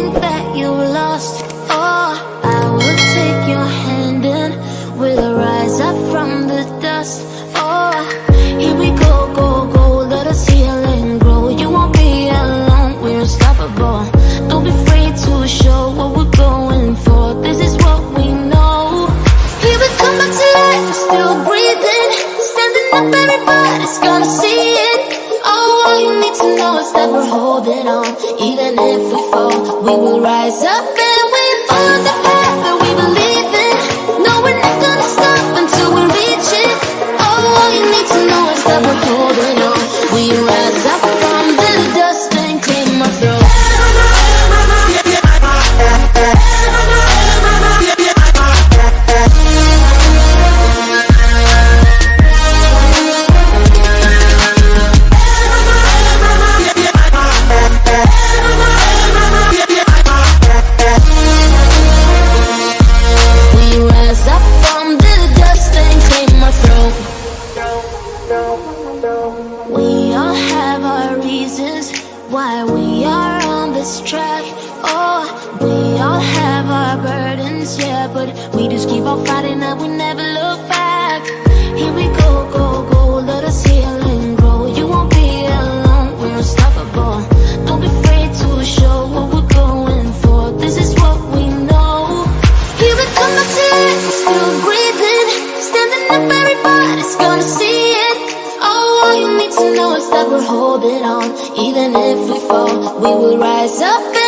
think that you lost. Oh, I will take your hand and we'll rise up from the dust. Oh, here we go, go, go, let us heal and grow. You won't be alone, we're unstoppable. Don't be afraid to show what we're going for. This is what we know. Here we come back to life, we're still breathing. Standing up, everybody's gonna see it. Oh, all you need to know is that we're holding on. Even if we fall, we will rise up and we follow the path that we believe in. No, we're not gonna stop until we reach it. Oh, all you need to know is that we're holding on. We rise up from the dust and clean our throat. We all have our reasons why we are on this track. Oh, we all have our burdens, yeah, but we just keep on fighting and we never look back. Here we go, go, go, let us heal and grow. You won't be alone, we're unstoppable. Don't be afraid to show what we're going for. This is what we know. Here we come back to life, we're still breathing. Standing up, everybody's gonna see it. All you need to know is that we're holding on. Even if we fall, we will rise up.